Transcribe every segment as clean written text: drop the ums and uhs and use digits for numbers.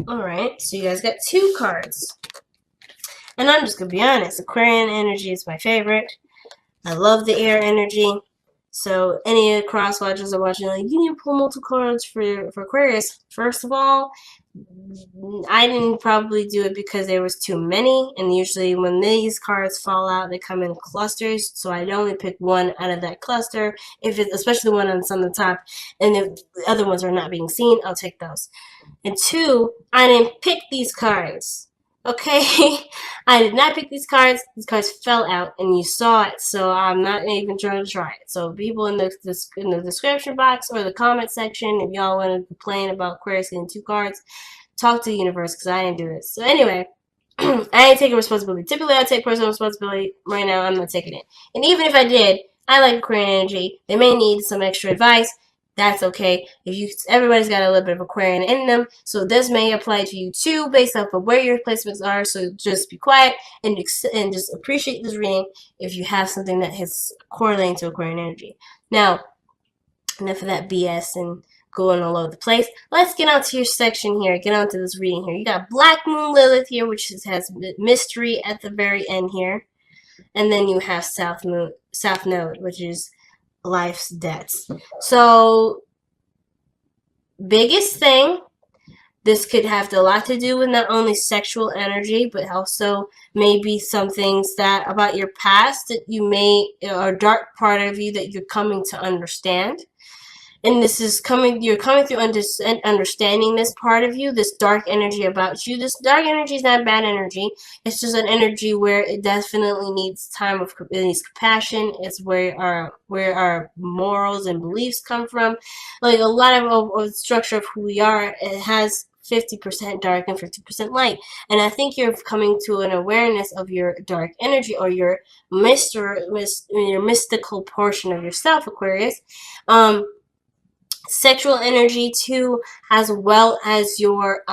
Alright, so you guys got 2 cards. And I'm just going to be honest, Aquarian energy is my favorite. I love the air energy. So any cross watchers are watching, like, you need to pull multiple cards for Aquarius. First of all, I didn't probably do it because there was too many, and usually when these cards fall out, they come in clusters. So I'd only pick one out of that cluster, if it's especially the one that's on the top, and if the other ones are not being seen, I'll take those. And 2, I didn't pick these cards. Okay, I did not pick these cards. These cards fell out, and you saw it. So I'm not even trying to try it. So people in the description box or the comment section, if y'all want to complain about Aquarius getting 2 cards, talk to the universe because I didn't do this. So anyway, I ain't taking responsibility. Typically, I take personal responsibility. Right now, I'm not taking it. And even if I did, I like Aquarian energy. They may need some extra advice. That's okay. Everybody's got a little bit of Aquarian in them, so this may apply to you too, based off of where your placements are. So just be quiet and just appreciate this reading if you have something that is correlating to Aquarian energy. Now, enough of that BS and going all over the place. Let's get on to your section here. Get on to this reading here. You got Black Moon Lilith here, which has mystery at the very end here, and then you have South Node, which is life's debts. So, biggest thing, this could have a lot to do with not only sexual energy, but also maybe some things that about your past that you may, or a dark part of you that you're coming to understand. And this is you're coming through understanding this part of you, this dark energy about you. This dark energy is not bad energy. It's just an energy where it definitely needs time it needs compassion. It's where our morals and beliefs come from. Like a lot of the structure of who we are, it has 50% dark and 50% light. And I think you're coming to an awareness of your dark energy or your mystical portion of yourself, Aquarius. Sexual energy too, as well as your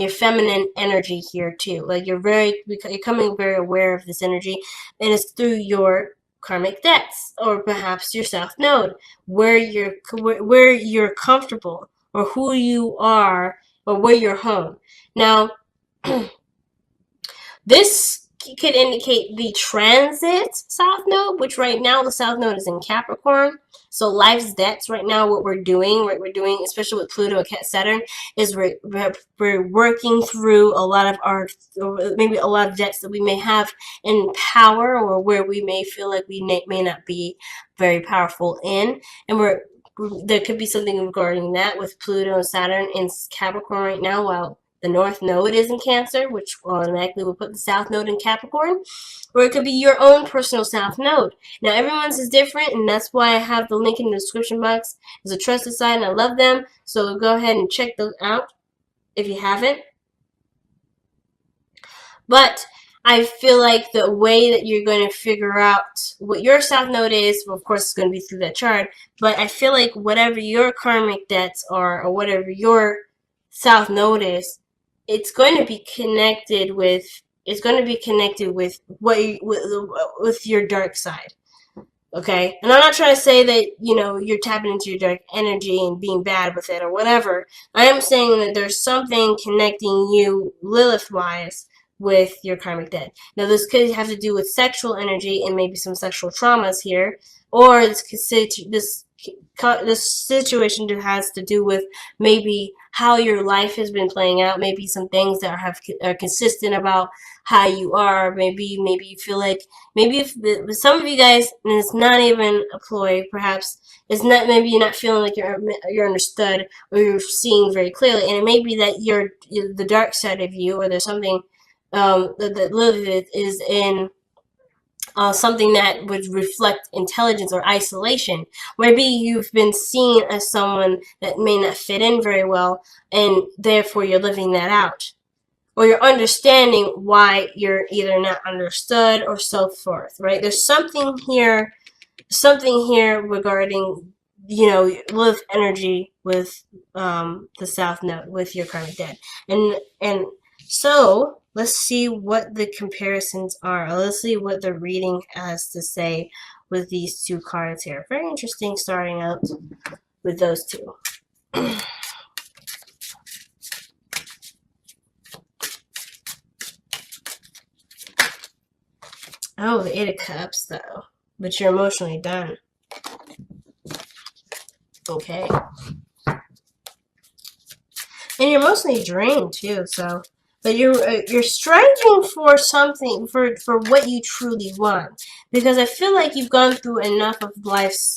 feminine energy here too. Like you're becoming very aware of this energy, and it's through your karmic debts or perhaps your South Node, where you're comfortable or who you are or where you're home. Now, this could indicate the transit South Node, which right now the South Node is in Capricorn. So life's debts right now, what we're doing, especially with Pluto and Saturn, is we're working through a lot of our, or maybe a lot of debts that we may have in power, or where we may feel like we may not be very powerful in, and there could be something regarding that with Pluto and Saturn in Capricorn right now, while the North Node is in Cancer, which automatically will put the South Node in Capricorn. Or it could be your own personal South Node. Now, everyone's is different, and that's why I have the link in the description box. It's a trusted site, and I love them. So go ahead and check those out if you haven't. But I feel like the way that you're going to figure out what your South Node is, well, of course, it's going to be through that chart. But I feel like whatever your karmic debts are, or whatever your South Node is, it's going to be connected with with your dark side. Okay? And I'm not trying to say that, you're tapping into your dark energy and being bad with it or whatever. I am saying that there's something connecting you Lilith-wise with your karmic debt. Now, this could have to do with sexual energy and maybe some sexual traumas here, or this situation has to do with maybe how your life has been playing out, maybe some things that are consistent about how you are. Maybe you feel like, maybe if some of you guys, and it's not even a ploy, perhaps it's not, maybe you're not feeling like you're understood or you're seeing very clearly, and it may be that you're the dark side of you, or there's something that Lilith is in something that would reflect intelligence or isolation. Maybe you've been seen as someone that may not fit in very well, and therefore you're living that out. Or you're understanding why you're either not understood or so forth, right? There's something here regarding, Lilith energy with the South Node, with your karmic debt. And so let's see what the comparisons are. Let's see what the reading has to say with these 2 cards here. Very interesting starting out with those 2. Oh, the Eight of Cups, though. But you're emotionally done. Okay. And you're mostly drained, too, so... But you're striving for something, for what you truly want. Because I feel like you've gone through enough of life's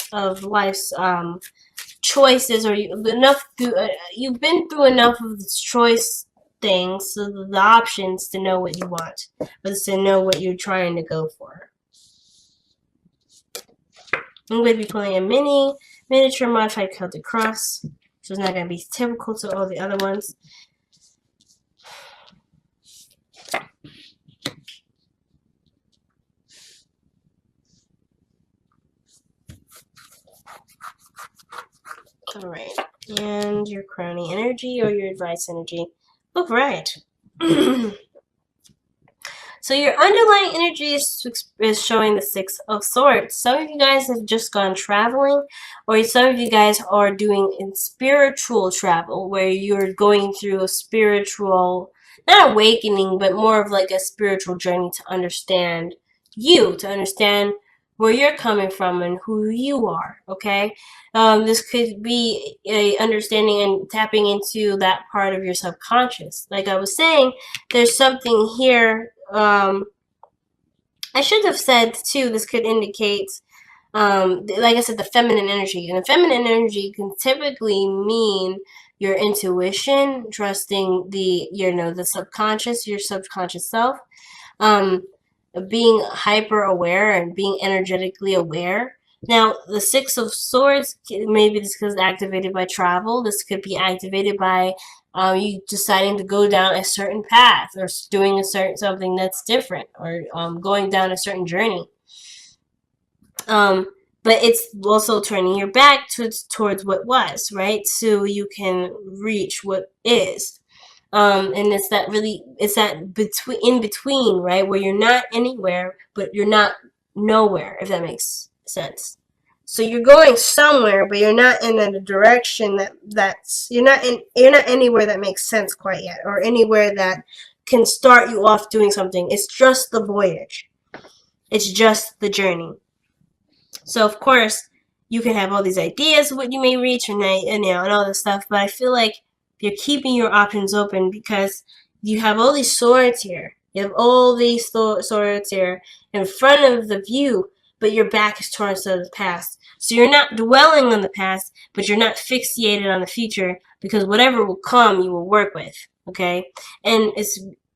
choices, or you've been through enough of the choice things, so the options to know what you want, but it's to know what you're trying to go for. I'm going to be pulling a miniature modified Celtic cross, so it's not going to be typical to all the other ones. All right, and your crowning energy or your advice energy. Look right. So your underlying energy is showing the Six of Swords. Some of you guys have just gone traveling, or some of you guys are doing spiritual travel, where you're going through a spiritual, not awakening, but more of like a spiritual journey to understand you, to understand where you're coming from and who you are, okay? This could be a understanding and tapping into that part of your subconscious. Like I was saying, there's something here. I should have said, too, this could indicate, like I said, the feminine energy. And the feminine energy can typically mean your intuition, trusting the subconscious, your subconscious self, being hyper aware and being energetically aware. Now, the Six of Swords, maybe this is activated by travel. This could be activated by you deciding to go down a certain path, or doing something that's different, or going down a certain journey. But it's also turning your back towards what was, right? So you can reach what is. And it's that in between, right? Where you're not anywhere, but you're not nowhere, if that makes sense. So you're going somewhere, but you're not in a direction you're not anywhere that makes sense quite yet, or anywhere that can start you off doing something. It's just the voyage. It's just the journey. So of course, you can have all these ideas of what you may reach, and all this stuff, but I feel like you're keeping your options open because you have all these swords here. You have all these swords here in front of the view, but your back is towards the past. So you're not dwelling on the past, but you're not fixated on the future, because whatever will come, you will work with, okay? And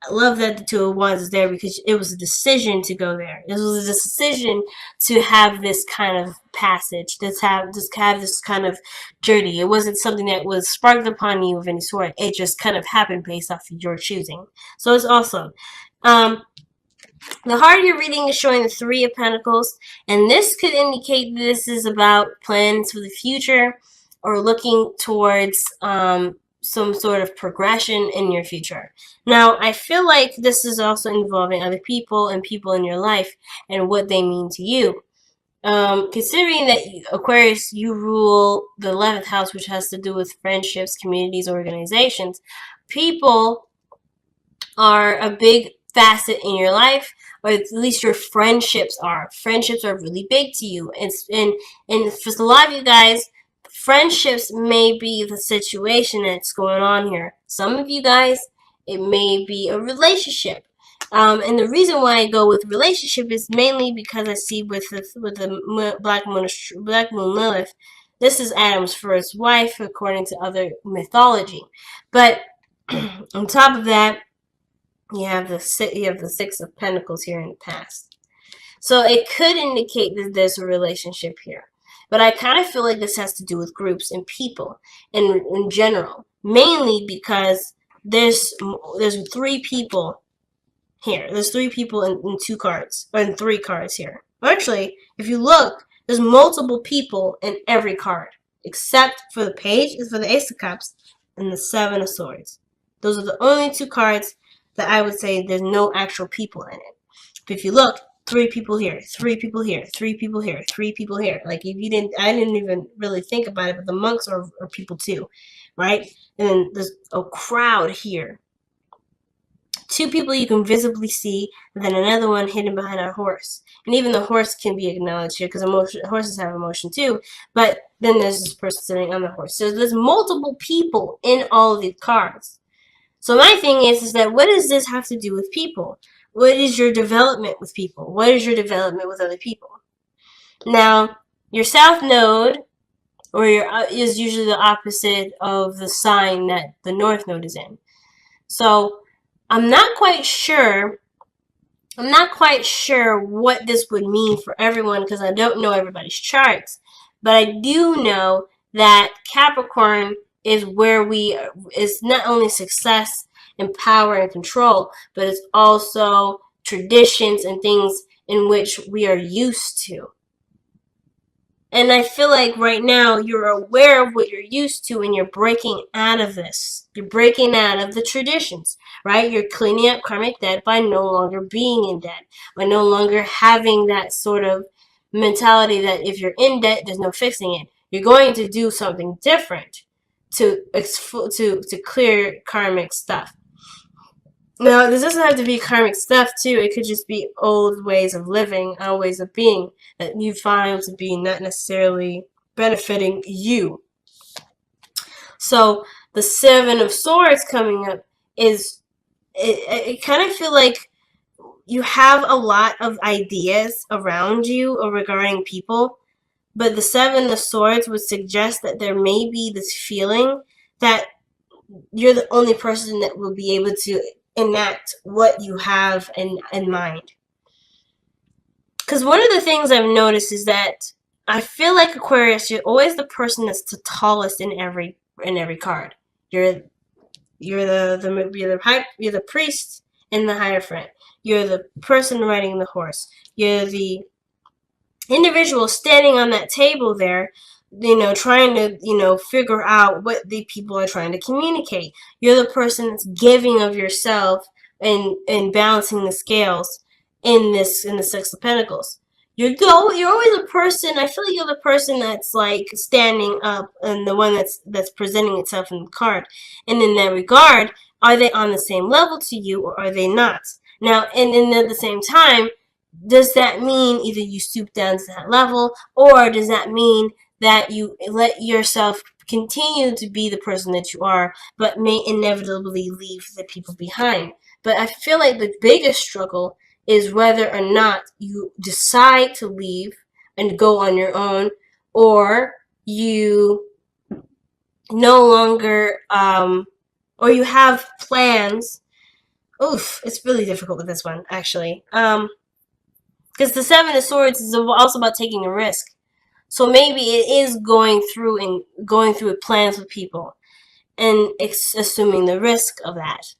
I love that the Two of Wands is there, because it was a decision to go there. It was a decision to have this kind of passage, to have this kind of journey. It wasn't something that was sparked upon you of any sort. It just kind of happened based off of your choosing. So it's awesome. The heart of your reading is showing the Three of Pentacles, and this could indicate this is about plans for the future, or looking towards some sort of progression in your future. Now, I feel like this is also involving other people and people in your life and what they mean to you. Considering that Aquarius, you rule the 11th house, which has to do with friendships, communities, organizations, people are a big facet in your life, or at least your friendships are. Friendships are really big to you. And for a lot of you guys, friendships may be the situation that's going on here. Some of you guys, it may be a relationship. And the reason why I go with relationship is mainly because I see with the Black Moon Lilith, this is Adam's first wife, according to other mythology. But on top of that, you have the Six of Pentacles here in the past. So it could indicate that there's a relationship here. But I kind of feel like this has to do with groups and people in general. Mainly because there's 3 people here. There's 3 people in 2 cards, or in 3 cards here. Actually, if you look, there's multiple people in every card, except for the page, is for the Ace of Cups, and the Seven of Swords. Those are the only 2 cards that I would say there's no actual people in it. But if you look, 3 people here, 3 people here, 3 people here, 3 people here. Like, if you didn't, I didn't even really think about it, but the monks are people too, right? And then there's a crowd here. two people you can visibly see, and then another one hidden behind a horse. And even the horse can be acknowledged here because horses have emotion too. But then there's this person sitting on the horse. So there's multiple people in all of these cards. So my thing is that what does this have to do with people? What is your development with people? What is your development with other people? Now, your south node or is usually the opposite of the sign that the north node is in. So I'm not quite sure what this would mean for everyone because I don't know everybody's charts. But I do know that Capricorn is where is not only success and power and control, but it's also traditions and things in which we are used to. And I feel like right now you're aware of what you're used to and you're breaking out of this. You're breaking out of the traditions, right? You're cleaning up karmic debt by no longer being in debt, by no longer having that sort of mentality that if you're in debt, there's no fixing it. You're going to do something different to clear karmic stuff. Now, this doesn't have to be karmic stuff, too. It could just be old ways of living, old ways of being that you find to be not necessarily benefiting you. So, the Seven of Swords coming up is, it kind of feel like you have a lot of ideas around you or regarding people, but the Seven of Swords would suggest that there may be this feeling that you're the only person that will be able to enact what you have in mind. Because one of the things I've noticed is that I feel like Aquarius, you're always the person that's the tallest in every card. You're the priest in the Hierophant. You're the person riding the horse. You're the individual standing on that table there, trying to, figure out what the people are trying to communicate. You're the person that's giving of yourself and balancing the scales in the Six of Pentacles. You're always a person. I feel like you're the person that's like standing up and the one that's presenting itself in the card. And in that regard, are they on the same level to you or are they not? Now, and at the same time, does that mean either you stoop down to that level, or does that mean that you let yourself continue to be the person that you are, but may inevitably leave the people behind? But I feel like the biggest struggle is whether or not you decide to leave and go on your own, or you no longer, or you have plans. Oof, it's really difficult with this one, actually. Because the Seven of Swords is also about taking a risk. So maybe it is going through plans with people and assuming the risk of that.